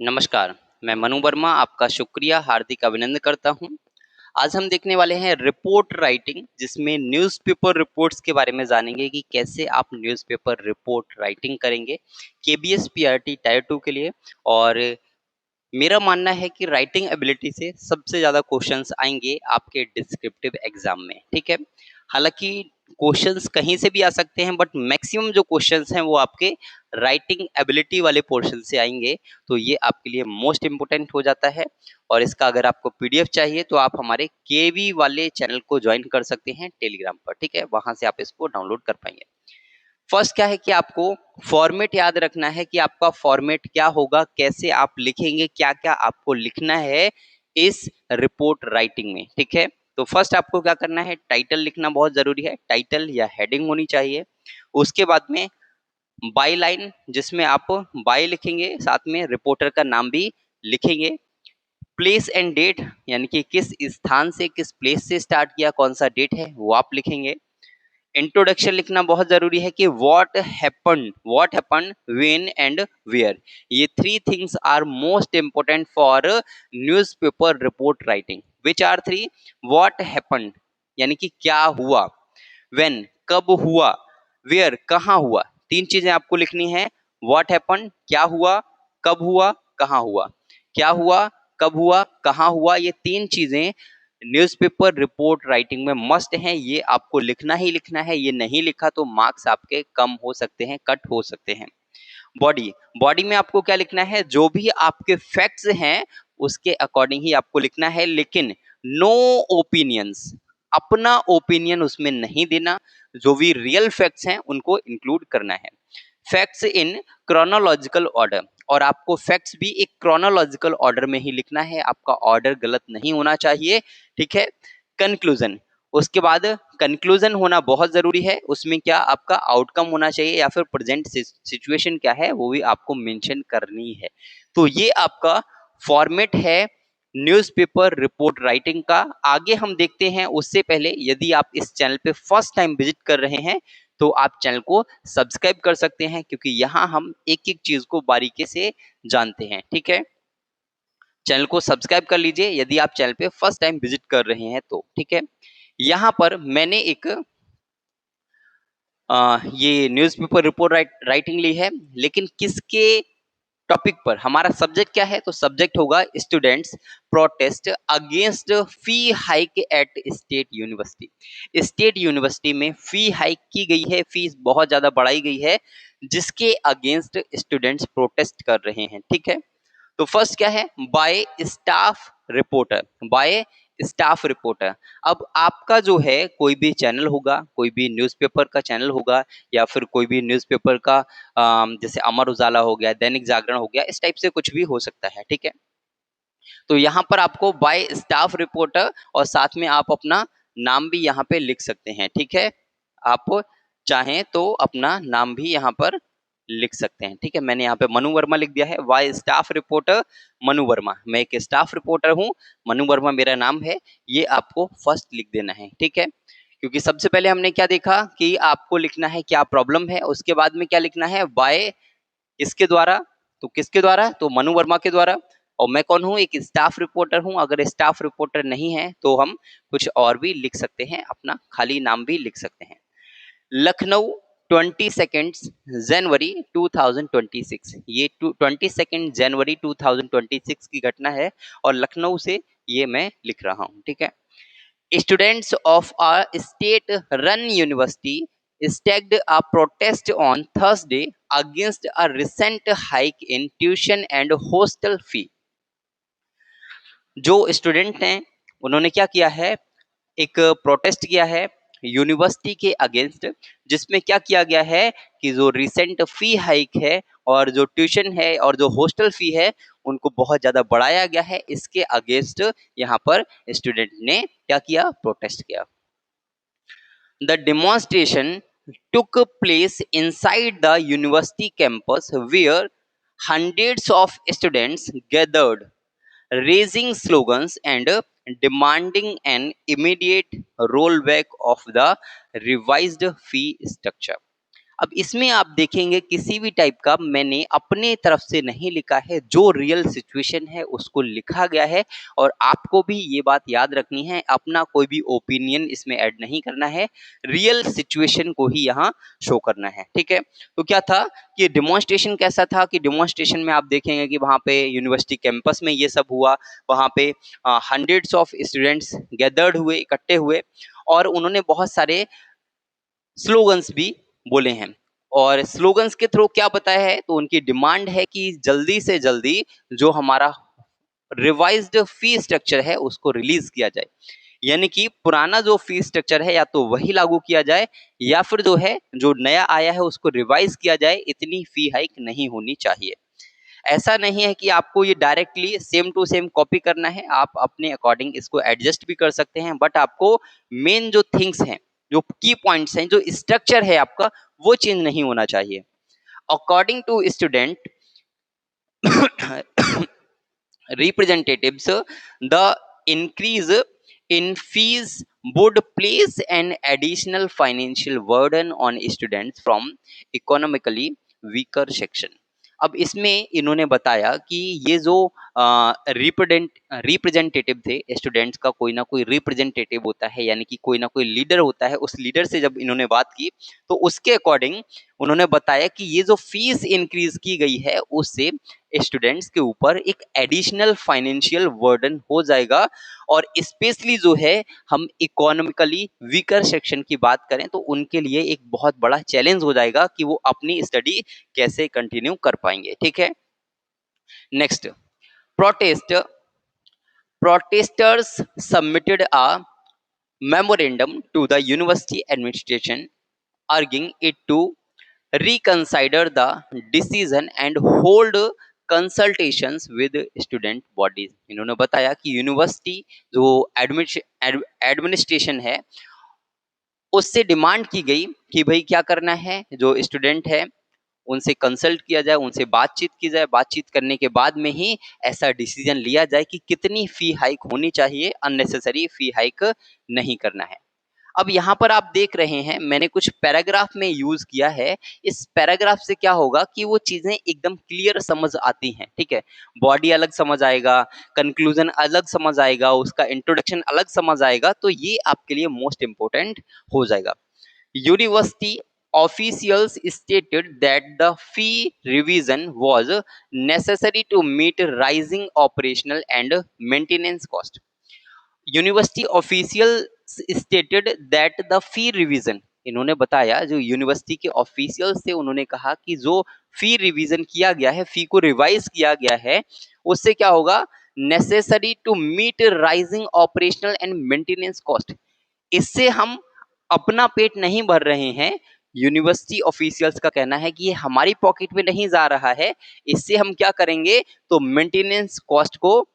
नमस्कार, मैं मनु वर्मा आपका शुक्रिया हार्दिक अभिनंदन करता हूँ। आज हम देखने वाले हैं रिपोर्ट राइटिंग, जिसमें न्यूज़पेपर रिपोर्ट्स के बारे में जानेंगे कि कैसे आप न्यूज़पेपर रिपोर्ट राइटिंग करेंगे केबीएस पीआरटी टायर 2 के लिए। और मेरा मानना है कि राइटिंग एबिलिटी से सबसे ज़्यादा क्वेश्चंस आएंगे आपके डिस्क्रिप्टिव एग्जाम में, ठीक है। हालांकि क्वेश्चंस कहीं से भी आ सकते हैं, बट मैक्सिमम जो क्वेश्चंस हैं वो आपके राइटिंग एबिलिटी वाले पोर्शन से आएंगे, तो ये आपके लिए मोस्ट इम्पोर्टेंट हो जाता है। और इसका अगर आपको पीडीएफ चाहिए तो आप हमारे केवी वाले चैनल को ज्वाइन कर सकते हैं टेलीग्राम पर, ठीक है, वहां से आप इसको डाउनलोड कर पाएंगे। फर्स्ट क्या है कि आपको फॉर्मेट याद रखना है कि आपका फॉर्मेट क्या होगा, कैसे आप लिखेंगे, क्या क्या आपको लिखना है इस रिपोर्ट राइटिंग में, ठीक है। तो फर्स्ट आपको क्या करना है, टाइटल लिखना बहुत जरूरी है, टाइटल या हेडिंग होनी चाहिए। उसके बाद में बाय लाइन, जिसमें आप बाय लिखेंगे, साथ में रिपोर्टर का नाम भी लिखेंगे। प्लेस एंड डेट, यानी कि किस स्थान से, किस प्लेस से स्टार्ट किया, कौन सा डेट है वो आप लिखेंगे। इंट्रोडक्शन लिखना बहुत जरूरी है कि what happen when and where. ये three things are most important for newspaper report writing. Which are three? What happen यानी कि क्या हुआ, व्हेन कब हुआ, वेयर कहाँ हुआ। तीन चीजें आपको लिखनी है। व्हाट हैपन क्या हुआ, कब हुआ, कहाँ हुआ। क्या हुआ, कब हुआ, कहाँ हुआ, ये तीन चीजें न्यूज़पेपर रिपोर्ट राइटिंग में मस्ट हैं। ये आपको लिखना ही लिखना है, ये नहीं लिखा तो मार्क्स आपके कम हो सकते हैं, कट हो सकते हैं। बॉडी, बॉडी में आपको क्या लिखना है, जो भी आपके फैक्ट्स हैं उसके अकॉर्डिंग ही आपको लिखना है, लेकिन नो ओपिनियंस, अपना ओपिनियन उसमें नहीं देना। जो भी रियल फैक्ट्स हैं उनको इंक्लूड करना है। फैक्ट्स इन क्रोनोलॉजिकल ऑर्डर, और आपको फैक्ट्स भी एक क्रोनोलॉजिकल ऑर्डर में ही लिखना है, आपका ऑर्डर गलत नहीं होना चाहिए, ठीक है। कंक्लूजन, उसके बाद कंक्लूजन होना बहुत जरूरी है। उसमें क्या आपका आउटकम होना चाहिए या फिर प्रेजेंट सिचुएशन क्या है वो भी आपको मेंशन करनी है। तो ये आपका फॉर्मेट है न्यूज़पेपर रिपोर्ट राइटिंग का। आगे हम देखते हैं, उससे पहले यदि आप इस चैनल पे फर्स्ट टाइम विजिट कर रहे हैं तो आप चैनल को सब्सक्राइब कर सकते हैं, क्योंकि यहाँ हम एक एक चीज को बारीकी से जानते हैं, ठीक है। चैनल को सब्सक्राइब कर लीजिए यदि आप चैनल पे फर्स्ट टाइम विजिट कर रहे हैं तो, ठीक है। यहाँ पर मैंने एक ये न्यूज़पेपर रिपोर्ट राइटिंग ली है, लेकिन किसके टॉपिक पर, हमारा सब्जेक्ट क्या है, तो सब्जेक्ट होगा students protest against fee hike at state university. State university में फी हाइक की गई है, फीस बहुत ज्यादा बढ़ाई गई है, जिसके अगेंस्ट स्टूडेंट्स प्रोटेस्ट कर रहे हैं, ठीक है। तो फर्स्ट क्या है, bye staff reporter, bye staff reporter. अब आपका जो है कोई भी चैनल होगा, कोई भी न्यूज़पेपर का चैनल होगा, या फिर कोई भी न्यूज़पेपर का जैसे अमर उजाला हो गया, दैनिक जागरण हो गया, इस टाइप से कुछ भी हो सकता है, ठीक है। तो यहाँ पर आपको बाय स्टाफ रिपोर्टर और साथ में आप अपना नाम भी यहाँ पे लिख सकते हैं, ठीक है। आप चाहें तो अपना नाम भी यहाँ पर लिख सकते हैं, ठीक है। मैंने यहाँ पे मनु वर्मा लिख दिया है, by staff reporter Manu Verma. मैं एक स्टाफ रिपोर्टर हूँ, मनु वर्मा मेरा नाम है, ये आपको फर्स्ट लिख देना है, ठीक है। क्योंकि सबसे पहले हमने क्या देखा कि आपको लिखना है क्या प्रॉब्लम है, उसके बाद में क्या लिखना है, बाय किसके द्वारा, तो किसके द्वारा, तो मनु वर्मा के द्वारा। और मैं कौन हूँ, एक स्टाफ रिपोर्टर हूँ। अगर स्टाफ रिपोर्टर नहीं है तो हम कुछ और भी लिख सकते हैं, अपना खाली नाम भी लिख सकते हैं। लखनऊ 22 जनवरी 2026, ये 22 जनवरी 2026 की घटना है, और लखनऊ से ये मैं लिख रहा हूँ, ठीक है। Students of a state-run university staged a protest on Thursday against a recent hike in tuition and hostel fee. जो स्टूडेंट हैं उन्होंने क्या किया है, एक प्रोटेस्ट किया है यूनिवर्सिटी के अगेंस्ट, जिसमें क्या किया गया है कि जो रिसेंट फी हाइक है और जो ट्यूशन है और जो हॉस्टल फी है उनको बहुत ज्यादा बढ़ाया गया है, इसके अगेंस्ट यहाँ पर स्टूडेंट ने क्या किया, प्रोटेस्ट किया। The demonstration took place inside the university campus where hundreds of students gathered, raising slogans and demanding an immediate rollback of the revised fee structure. अब इसमें आप देखेंगे किसी भी टाइप का मैंने अपने तरफ से नहीं लिखा है, जो रियल सिचुएशन है उसको लिखा गया है। और आपको भी ये बात याद रखनी है, अपना कोई भी ओपिनियन इसमें ऐड नहीं करना है, रियल सिचुएशन को ही यहाँ शो करना है। ठीक है, तो क्या था कि डेमोन्स्ट्रेशन कैसा था कि डेमोन्स्ट्रेशन में आप देखेंगे कि वहाँ पे यूनिवर्सिटी कैंपस में ये सब हुआ। वहाँ पे हंड्रेड्स ऑफ स्टूडेंट्स गैदर्ड हुए, इकट्ठे हुए, और उन्होंने बहुत सारे स्लोगन्स भी बोले हैं। और स्लोगन्स के थ्रू क्या बताया है, तो उनकी डिमांड है कि जल्दी से जल्दी जो हमारा रिवाइज्ड फी स्ट्रक्चर है उसको रिलीज किया जाए। यानी कि पुराना जो फी स्ट्रक्चर है या तो वही लागू किया जाए, या फिर जो है जो नया आया है उसको रिवाइज किया जाए। इतनी फी हाइक नहीं होनी चाहिए। ऐसा नहीं है कि आपको ये directly same to same copy करना है, आप अपने अकॉर्डिंग इसको एडजस्ट भी कर सकते हैं, बट आपको मेन जो थिंग्स हैं, जो की पॉइंट्स हैं, जो स्ट्रक्चर है आपका, वो चेंज नहीं होना चाहिए। According to student representatives, the increase in fees would place an additional financial burden on students from economically weaker section। अब इसमें इन्होंने बताया कि ये जो रिप्रेजेंटेटिव थे, स्टूडेंट्स का कोई ना कोई रिप्रेजेंटेटिव होता है, यानी कि कोई ना कोई लीडर होता है, उस लीडर से जब इन्होंने बात की तो उसके अकॉर्डिंग उन्होंने बताया कि ये जो फीस इंक्रीज की गई है उससे स्टूडेंट्स के ऊपर एक एडिशनल फाइनेंशियल बर्डन हो जाएगा। और स्पेशली जो है हम इकोनॉमिकली वीकर सेक्शन की बात करें तो उनके लिए एक बहुत बड़ा चैलेंज हो जाएगा कि वो अपनी स्टडी कैसे कंटिन्यू कर पाएंगे। ठीक है, next, protest protesters submitted a memorandum to the university administration urging it to reconsider the decision and hold consultations with student bodies. इन्होंने बताया कि यूनिवर्सिटी जो एडमिनिस्ट्रेशन है उससे डिमांड की गई कि भाई क्या करना है, जो स्टूडेंट है उनसे कंसल्ट किया जाए, उनसे बातचीत की जाए, बातचीत करने के बाद में ही ऐसा डिसीजन लिया जाए कि कितनी फी हाइक होनी चाहिए, अननेसेसरी फी हाइक नहीं करना है। अब यहाँ पर आप देख रहे हैं मैंने कुछ पैराग्राफ में यूज किया है। इस पैराग्राफ से क्या होगा कि वो चीजें एकदम क्लियर समझ आती हैं। ठीक है, बॉडी अलग समझ आएगा, कंक्लूजन अलग समझ आएगा, उसका इंट्रोडक्शन अलग समझ आएगा, तो ये आपके लिए मोस्ट इंपोर्टेंट हो जाएगा। University officials stated that the fee revision was necessary to meet rising operational and maintenance cost। University official stated that the fee revision, इन्होंने बताया जो यूनिवर्सिटी के ऑफिशियल थे उन्होंने कहा कि जो फी रिवीजन किया गया है, फी को रिवाइज किया गया है, उससे क्या होगा, necessary to meet rising operational and maintenance cost. इससे हम अपना पेट नहीं भर रहे हैं, यूनिवर्सिटी ऑफिशियल्स का कहना है कि ये हमारी पॉकेट में नहीं जा रहा है, इससे हम क्या करेंगे, तो मेंटेनेंस कॉस्ट को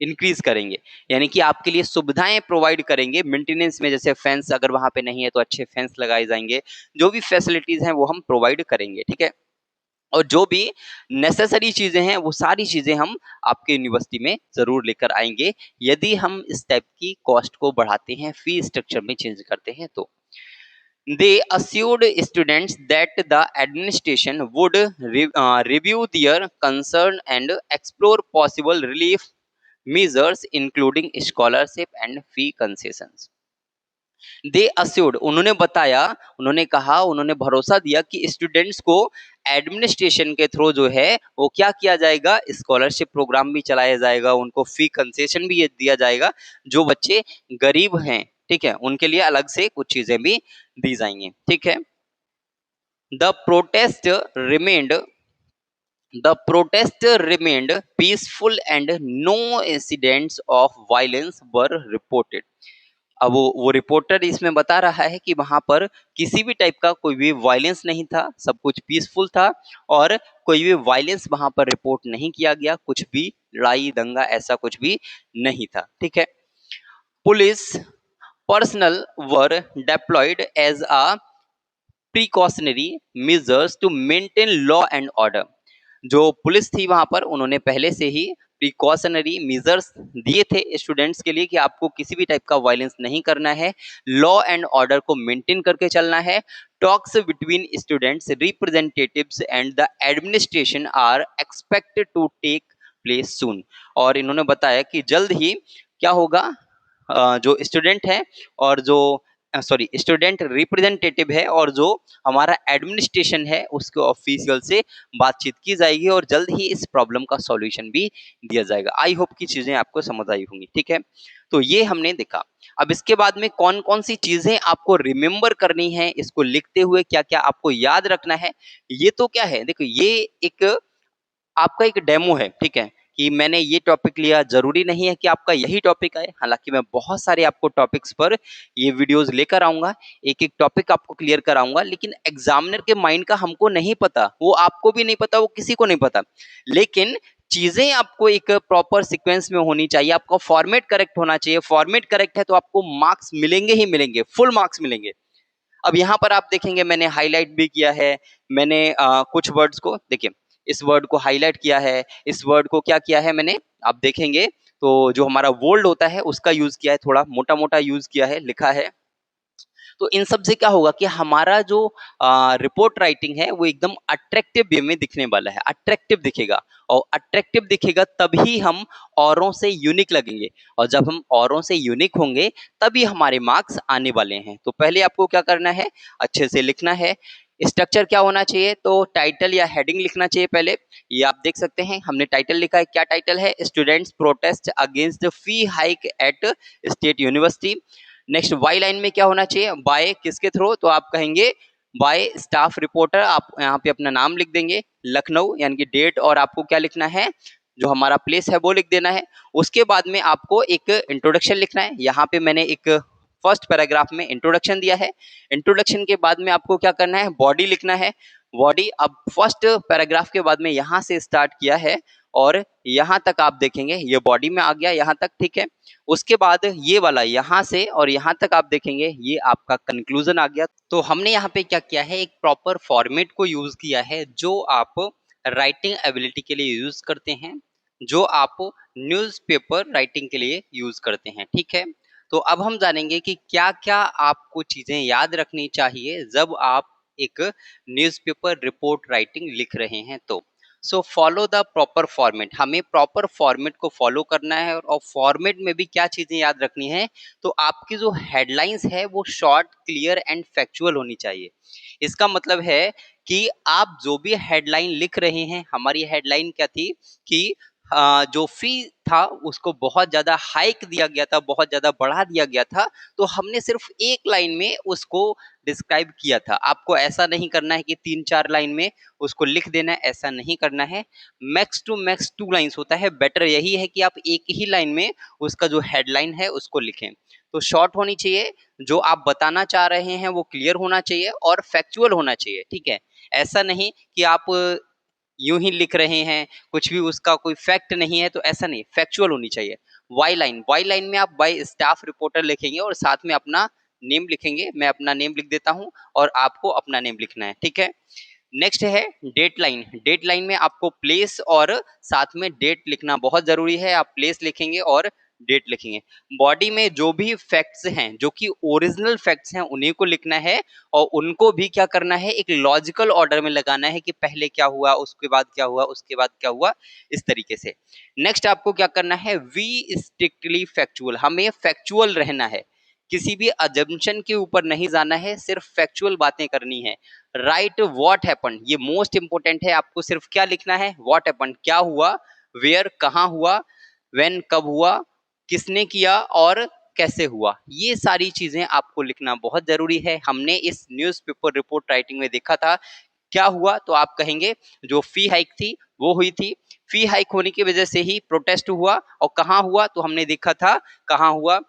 इंक्रीज करेंगे, यानी कि आपके लिए सुविधाएं प्रोवाइड करेंगे मेंटेनेंस में। जैसे फेंस अगर वहां पे नहीं है तो अच्छे फेंस लगाए जाएंगे, जो भी फैसिलिटीज हैं वो हम प्रोवाइड करेंगे। ठीक है, और जो भी नेसेसरी चीजें हैं वो सारी चीजें हम आपके यूनिवर्सिटी में जरूर लेकर आएंगे, यदि हम इस टाइप की कॉस्ट को बढ़ाते हैं, फी स्ट्रक्चर में चेंज करते हैं तो। They assured students that the administration would review their concern and explore possible relief measures including scholarship and fee concessions। They assured, उन्होंने बताया, उन्होंने कहा, उन्होंने भरोसा दिया कि स्टूडेंट्स को एडमिनिस्ट्रेशन के थ्रू जो है वो क्या किया जाएगा, स्कॉलरशिप प्रोग्राम भी चलाया जाएगा, उनको फी कंसेशन भी दिया जाएगा, जो बच्चे गरीब हैं, ठीक है, उनके लिए अलग से कुछ चीजें भी दी जाएंगी। ठीक है, the protest remained The protest remained peaceful and no incidents of violence were reported। अब वो रिपोर्टर इसमें बता रहा है कि वहां पर किसी भी टाइप का कोई भी वायलेंस नहीं था, सब कुछ पीसफुल था और कोई भी वायलेंस वहां पर रिपोर्ट नहीं किया गया, कुछ भी लड़ाई दंगा ऐसा कुछ भी नहीं था। ठीक है, police personnel were deployed as a precautionary measures to maintain law and order. जो पुलिस थी वहां पर उन्होंने पहले से ही प्रिकॉशनरी मेजर्स दिए थे स्टूडेंट्स के लिए कि आपको किसी भी टाइप का वायलेंस नहीं करना है, लॉ एंड ऑर्डर को मेंटेन करके चलना है, talks between students representatives and the administration are expected to take place soon. और इन्होंने बताया कि जल्द ही क्या होगा, जो स्टूडेंट है और जो स्टूडेंट रिप्रेजेंटेटिव है और जो हमारा एडमिनिस्ट्रेशन है उसके ऑफिशियल से बातचीत की जाएगी और जल्द ही इस प्रॉब्लम का सॉल्यूशन भी दिया जाएगा। आई होप की चीजें आपको समझ आई होंगी, ठीक है। तो ये हमने देखा। अब इसके बाद में कौन कौन सी चीजें आपको रिमेम्बर करनी है, इसको लिखते हुए क्या क्या आपको याद रखना है, ये तो क्या है, देखो ये एक आपका एक डेमो है, ठीक है, कि मैंने ये टॉपिक लिया, जरूरी नहीं है कि आपका यही टॉपिक आए। हालांकि मैं बहुत सारे आपको टॉपिक्स पर ये वीडियोस लेकर आऊंगा, एक एक टॉपिक आपको क्लियर कराऊंगा, लेकिन एग्जामिनर के माइंड का हमको नहीं पता, वो आपको भी नहीं पता, वो किसी को नहीं पता। लेकिन चीजें आपको एक प्रॉपर सीक्वेंस में होनी चाहिए, आपका फॉर्मेट करेक्ट होना चाहिए। फॉर्मेट करेक्ट है तो आपको मार्क्स मिलेंगे ही मिलेंगे, फुल मार्क्स मिलेंगे। अब यहाँ पर आप देखेंगे मैंने हाईलाइट भी किया है, मैंने कुछ वर्ड्स को देखिए, इस वर्ड को हाईलाइट किया है, इस वर्ड को क्या किया है मैंने, आप देखेंगे तो जो हमारा बोल्ड होता है उसका यूज किया है, थोड़ा मोटा मोटा यूज किया है, लिखा है। तो इन सब से क्या होगा कि हमारा जो रिपोर्ट राइटिंग है वो एकदम अट्रैक्टिव वे में दिखने वाला है, अट्रैक्टिव दिखेगा। और अट्रैक्टिव दिखेगा तभी हम औरों से यूनिक लगेंगे, और जब हम औरों से यूनिक होंगे तभी हमारे मार्क्स आने वाले हैं। तो पहले आपको क्या करना है, अच्छे से लिखना है। स्ट्रक्चर क्या होना चाहिए, तो टाइटल या हेडिंग लिखना चाहिए पहले। ये आप देख सकते हैं हमने टाइटल लिखा है, क्या टाइटल है, students protest against the fee hike at state university. Next byline में क्या होना चाहिए, बाय किसके थ्रू, तो आप कहेंगे बाय स्टाफ रिपोर्टर, आप यहाँ पे अपना नाम लिख देंगे, लखनऊ यानी कि डेट, और आपको क्या लिखना है, जो हमारा प्लेस है वो लिख देना है। उसके बाद में आपको एक इंट्रोडक्शन लिखना है। यहाँ पे मैंने एक फर्स्ट पैराग्राफ में इंट्रोडक्शन दिया है। इंट्रोडक्शन के बाद में आपको क्या करना है, बॉडी लिखना है। बॉडी अब फर्स्ट पैराग्राफ के बाद में यहाँ से स्टार्ट किया है और यहाँ तक आप देखेंगे ये बॉडी में आ गया, यहाँ तक, ठीक है। उसके बाद ये वाला यहाँ से और यहाँ तक आप देखेंगे ये आपका कंक्लूजन आ गया। तो हमने यहाँ पे क्या किया है, एक प्रॉपर फॉर्मेट को यूज किया है जो आप राइटिंग एबिलिटी के लिए यूज करते हैं, जो आप न्यूज़पेपर राइटिंग के लिए यूज करते हैं, ठीक है। तो अब हम जानेंगे कि क्या क्या आपको चीजें याद रखनी चाहिए जब आप एक न्यूज़पेपर रिपोर्ट राइटिंग लिख रहे हैं। तो so follow the proper format, हमें प्रॉपर फॉर्मेट को फॉलो करना है। और फॉर्मेट में भी क्या चीजें याद रखनी है, तो आपकी जो हेडलाइंस है वो शॉर्ट, क्लियर एंड फैक्चुअल होनी चाहिए। इसका मतलब है कि आप जो भी हेडलाइन लिख रहे हैं, हमारी हेडलाइन क्या थी कि जो फी था उसको बहुत ज्यादा हाइक दिया गया था, बहुत ज्यादा बढ़ा दिया गया था, तो हमने सिर्फ एक लाइन में उसको डिस्क्राइब किया था। आपको ऐसा नहीं करना है कि 3-4 लाइन में उसको लिख देना है, ऐसा नहीं करना है। मैक्स टू मैक्स 2 लाइन्स होता है, बेटर यही है कि आप एक ही लाइन में उसका जो हेडलाइन है उसको लिखें। तो शॉर्ट होनी चाहिए, जो आप बताना चाह रहे हैं वो क्लियर होना चाहिए और फैक्चुअल होना चाहिए, ठीक है। ऐसा नहीं कि आप यूं ही लिख रहे हैं, कुछ भी उसका कोई फैक्ट नहीं है, तो ऐसा नहीं, फैक्चुअल होनी चाहिए। वाई लाइन में आप बाय स्टाफ रिपोर्टर लिखेंगे और साथ में अपना नेम लिखेंगे। मैं अपना नेम लिख देता हूं और आपको अपना नेम लिखना है, ठीक है। नेक्स्ट है डेट लाइन। डेट लाइन में आपको प्लेस और साथ में डेट लिखना बहुत जरूरी है, आप प्लेस लिखेंगे और डेट लिखेंगे। बॉडी में जो भी फैक्ट्स हैं, जो कि ओरिजिनल फैक्ट्स हैं, उन्हीं को लिखना है और उनको भी क्या करना है, एक लॉजिकल ऑर्डर में लगाना है कि पहले क्या हुआ, उसके बाद क्या हुआ, उसके बाद क्या हुआ, इस तरीके से। नेक्स्ट आपको क्या करना है, वी स्ट्रिक्टली फैक्चुअल, हमें फैक्चुअल रहना है, किसी भी अजम्पशन के ऊपर नहीं जाना है, सिर्फ फैक्चुअल बातें करनी है। राइट व्हाट हैपेंड, ये मोस्ट इंपोर्टेंट है, आपको सिर्फ क्या लिखना है, व्हाट हैपेंड, क्या हुआ, वेयर कहाँ हुआ, व्हेन कब हुआ, किसने किया और कैसे हुआ, ये सारी चीजें आपको लिखना बहुत जरूरी है। हमने इस न्यूज़पेपर रिपोर्ट राइटिंग में देखा था क्या हुआ, तो आप कहेंगे जो फी हाइक थी वो हुई थी, फी हाइक होने की वजह से ही प्रोटेस्ट हुआ, और कहाँ हुआ तो हमने देखा था कहाँ हुआ।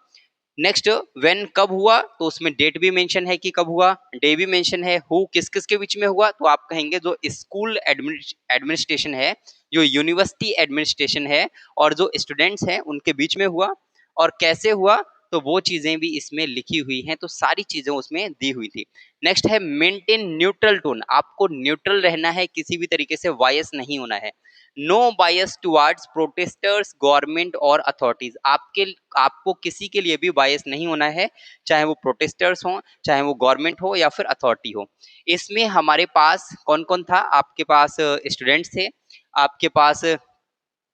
नेक्स्ट व्हेन कब हुआ, तो उसमें डेट भी मेंशन है कि कब हुआ, डे भी मेंशन है, हु किस किस के बीच में हुआ, तो आप कहेंगे जो स्कूल एडमिनिस्ट्रेशन है, जो यूनिवर्सिटी एडमिनिस्ट्रेशन है और जो स्टूडेंट्स हैं उनके बीच में हुआ। और कैसे हुआ, तो वो चीजें भी इसमें लिखी हुई हैं, तो सारी चीजें उसमें दी हुई थी। नेक्स्ट है मेंटेन न्यूट्रल टोन, आपको न्यूट्रल रहना है, किसी भी तरीके से बायस नहीं होना है। No bias towards protesters, government और अथॉरिटीज, आपको किसी के लिए भी बायस नहीं होना है, चाहे वो प्रोटेस्टर्स हो, चाहे वो गवर्नमेंट हो या फिर अथॉरिटी हो। इसमें हमारे पास कौन कौन था, आपके पास स्टूडेंट्स थे, आपके पास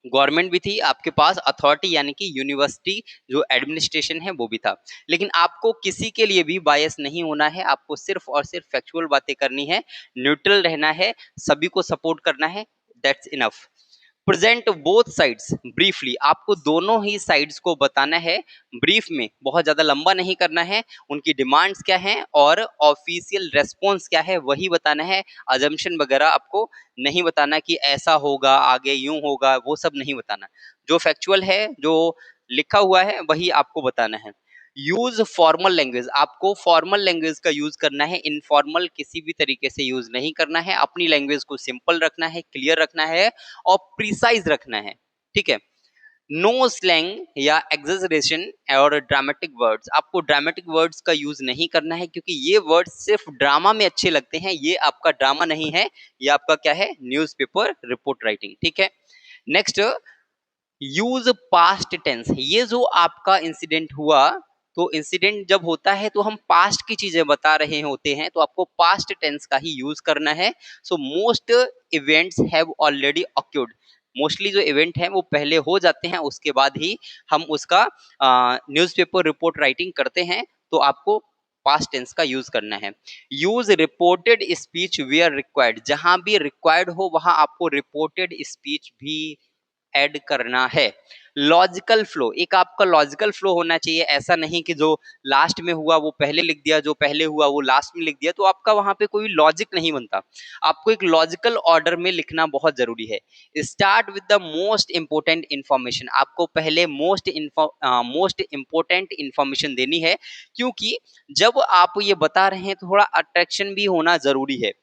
गवर्नमेंट भी थी, आपके पास अथॉरिटी यानी कि यूनिवर्सिटी जो एडमिनिस्ट्रेशन है वो भी था। लेकिन आपको किसी के लिए भी बायस नहीं होना है, आपको सिर्फ और सिर्फ फैक्चुअल बातें करनी है, न्यूट्रल रहना है, सभी को सपोर्ट करना है, that's enough. Present both sides briefly, आपको दोनों ही साइड्स को बताना है ब्रीफ में, बहुत ज्यादा लंबा नहीं करना है, उनकी डिमांड्स क्या हैं और ऑफिशियल रेस्पॉन्स क्या है वही बताना है। अजम्पशन वगैरह आपको नहीं बताना कि ऐसा होगा आगे यूं होगा, वो सब नहीं बताना, जो फैक्चुअल है जो लिखा हुआ है वही आपको बताना है। यूज फॉर्मल लैंग्वेज, आपको फॉर्मल लैंग्वेज का यूज करना है, इनफॉर्मल किसी भी तरीके से यूज नहीं करना है, अपनी लैंग्वेज को सिंपल रखना है, क्लियर रखना है और प्रिसाइज रखना है, ठीक है। नो स्लैंग या एग्जेजरेशन और ड्रामेटिक वर्ड्स, आपको ड्रामेटिक वर्ड्स का यूज नहीं करना है, क्योंकि ये वर्ड्स सिर्फ ड्रामा में अच्छे लगते हैं, ये आपका ड्रामा नहीं है, ये आपका क्या है, न्यूज़पेपर रिपोर्ट राइटिंग, ठीक है। नेक्स्ट, यूज पास्ट टेंस, ये जो आपका इंसिडेंट हुआ, तो इंसिडेंट जब होता है तो हम पास्ट की चीजें बता रहे होते हैं, तो आपको पास्ट टेंस का ही यूज करना है। So most events have already occurred, mostly जो इवेंट है वो पहले हो जाते हैं, उसके बाद ही हम उसका न्यूज़पेपर रिपोर्ट राइटिंग करते हैं, तो आपको पास्ट टेंस का यूज करना है। Use reported speech where required, जहां भी रिक्वायर्ड हो वहां आपको रिपोर्टेड स्पीच भी ऐड करना है। लॉजिकल फ्लो, एक आपका लॉजिकल फ्लो होना चाहिए, ऐसा नहीं कि जो लास्ट में हुआ वो पहले लिख दिया, जो पहले हुआ वो लास्ट में लिख दिया, तो आपका वहां पे कोई लॉजिक नहीं बनता। आपको एक लॉजिकल ऑर्डर में लिखना बहुत जरूरी है। Start with the most important information, आपको पहले मोस्ट इंपोर्टेंट इंफॉर्मेशन देनी है, क्योंकि जब आप ये बता रहे हैं तो थोड़ा अट्रैक्शन भी होना जरूरी है।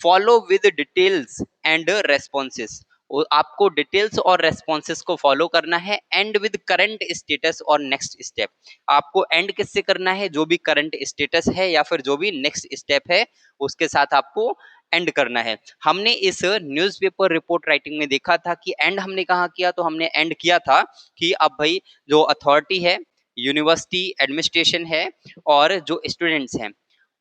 Follow with details and responses, आपको डिटेल्स और रेस्पॉन्सेस को फॉलो करना है। एंड विद करंट स्टेटस और नेक्स्ट स्टेप, आपको एंड किससे करना है, जो भी करंट स्टेटस है या फिर जो भी नेक्स्ट स्टेप है उसके साथ आपको एंड करना है। हमने इस न्यूज़पेपर रिपोर्ट राइटिंग में देखा था कि एंड हमने कहाँ किया, तो हमने एंड किया था कि अब भाई जो अथॉरिटी है, यूनिवर्सिटी एडमिनिस्ट्रेशन है और जो स्टूडेंट्स हैं,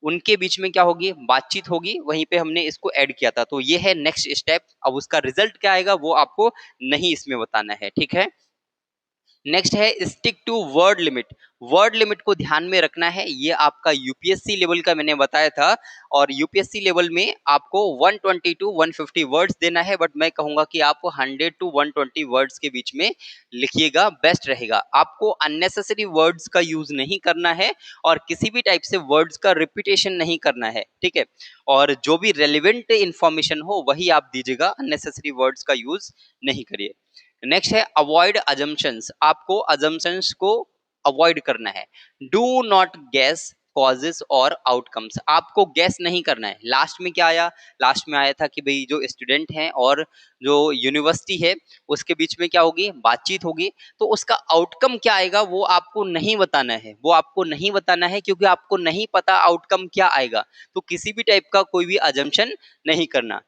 उनके बीच में क्या होगी, बातचीत होगी, वहीं पे हमने इसको ऐड किया था, तो ये है नेक्स्ट स्टेप। अब उसका रिजल्ट क्या आएगा वो आपको नहीं इसमें बताना है, ठीक है। नेक्स्ट है stick to word limit, word limit को ध्यान में रखना है, ये आपका यूपीएससी लेवल का मैंने बताया था, और यूपीएससी लेवल में आपको 120 टू 150 वर्ड्स देना है, बट मैं कहूंगा कि आप 100 टू 120 वर्ड्स के बीच में लिखिएगा, बेस्ट रहेगा। आपको अननेसेसरी वर्ड्स का यूज नहीं करना है और किसी भी टाइप से वर्ड्स का रिपीटेशन नहीं करना है, ठीक है। और जो भी रेलिवेंट इंफॉर्मेशन हो वही आप दीजिएगा, अननेसेसरी वर्ड्स का यूज नहीं करिए। नेक्स्ट है अवॉइड अजम्पशंस, आपको अजम्पशंस को अवॉइड करना है। डू नॉट गैस कॉजेस और आउटकम्स, आपको गैस नहीं करना है। लास्ट में क्या आया, लास्ट में आया था कि भाई जो स्टूडेंट हैं और जो यूनिवर्सिटी है उसके बीच में क्या होगी, बातचीत होगी, तो उसका आउटकम क्या आएगा वो आपको नहीं बताना है, वो आपको नहीं बताना है, क्योंकि आपको नहीं पता आउटकम क्या आएगा, तो किसी भी टाइप का कोई भी अजम्पशन नहीं करना।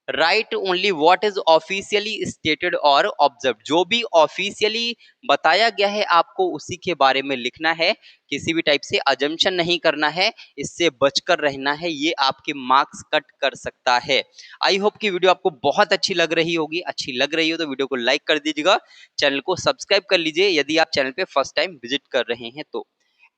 Right only what is officially stated और ऑब्जर्व, जो भी ऑफिशियली बताया गया है आपको उसी के बारे में लिखना है, किसी भी टाइप से अजम्पशन नहीं करना है, इससे बचकर रहना है, ये आपके मार्क्स कट कर सकता है। आई होप कि वीडियो आपको बहुत अच्छी लग रही होगी, अच्छी लग रही हो तो वीडियो को लाइक कर दीजिएगा, चैनल को सब्सक्राइब कर लीजिए यदि आप चैनल पे फर्स्ट टाइम विजिट कर रहे हैं तो।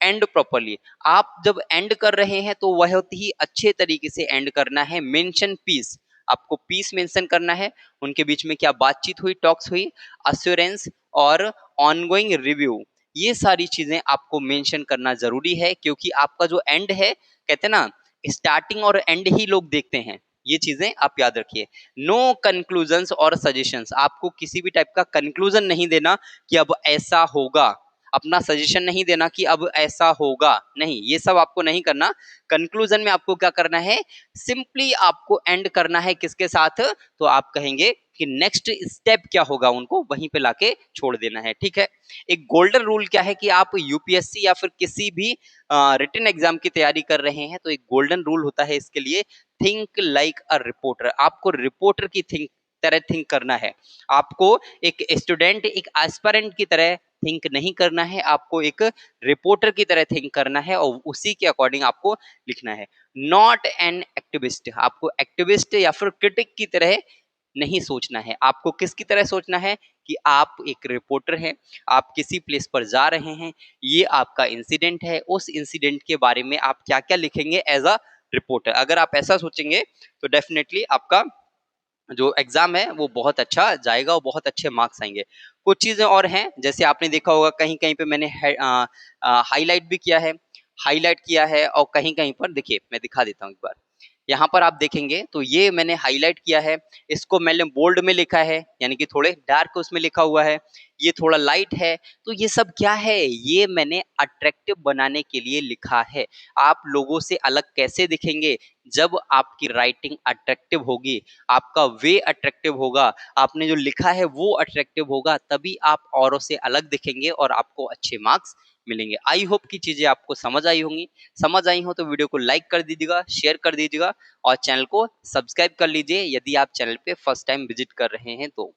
एंड प्रॉपरली, आप जब एंड कर रहे हैं तो बहुत ही अच्छे तरीके से एंड करना है। मेंशन पीस, आपको पीस मेंशन करना है, उनके बीच में क्या बातचीत हुई, टॉक्स हुई, अश्योरेंस और ऑनगोइंग रिव्यू, ये सारी चीजें आपको मेंशन करना जरूरी है, क्योंकि आपका जो एंड है, कहते हैं ना स्टार्टिंग और एंड ही लोग देखते हैं, ये चीजें आप याद रखिए। नो कंक्लूजन्स और सजेशंस, आपको किसी भी टाइप का कंक्लूजन नहीं देना कि अब ऐसा होगा, अपना सजेशन नहीं देना कि अब ऐसा होगा, नहीं, ये सब आपको नहीं करना। कंक्लूजन में आपको क्या करना है, सिंपली आपको एंड करना है किसके साथ, तो आप कहेंगे कि नेक्स्ट स्टेप क्या होगा, उनको वहीं पे लाके छोड़ देना है, ठीक है। एक गोल्डन रूल क्या है कि आप यूपीएससी या फिर किसी भी रिटन एग्जाम की तैयारी कर रहे हैं तो एक गोल्डन रूल होता है इसके लिए, थिंक लाइक अ रिपोर्टर। आपको रिपोर्टर की तरह थिंक करना है। आपको एक स्टूडेंट, एक एस्पिरेंट की तरह थिंक नहीं करना है, आपको एक रिपोर्टर की तरह थिंक करना है और उसी के अकॉर्डिंग आपको लिखना है। नॉट एन एक्टिविस्ट, आपको एक्टिविस्ट या फिर क्रिटिक की तरह नहीं सोचना है। आपको किसकी तरह सोचना है कि आप एक रिपोर्टर हैं, आप किसी प्लेस पर जा रहे हैं, ये आपका इंसिडेंट है, उस इंसिडेंट के बारे में आप क्या-क्या लिखेंगे एज अ रिपोर्टर। अगर आप ऐसा सोचेंगे तो डेफिनेटली आपका जो एग्जाम है वो बहुत अच्छा जाएगा और बहुत अच्छे मार्क्स आएंगे। कुछ चीजें और हैं, जैसे आपने देखा होगा कहीं कहीं पे मैंने हाईलाइट भी किया है, हाईलाइट किया है, और कहीं कहीं पर देखिए मैं दिखा देता हूँ एक बार। यहाँ पर आप देखेंगे तो ये मैंने हाईलाइट किया है, इसको मैंने बोल्ड में लिखा है, यानी कि थोड़े डार्क उसमें लिखा हुआ है, ये थोड़ा लाइट है। तो ये सब क्या है, ये मैंने अट्रैक्टिव बनाने के लिए लिखा है। आप लोगों से अलग कैसे दिखेंगे, जब आपकी राइटिंग अट्रैक्टिव होगी, आपका वे अट्रैक्टिव होगा, आपने जो लिखा है वो अट्रैक्टिव होगा, तभी आप औरों से अलग दिखेंगे और आपको अच्छे मार्क्स मिलेंगे। आई होप की चीजें आपको समझ आई होंगी। समझ आई हो तो वीडियो को लाइक कर दीजिएगा, शेयर कर दीजिएगा और चैनल को सब्सक्राइब कर लीजिए यदि आप चैनल पे फर्स्ट टाइम विजिट कर रहे हैं तो।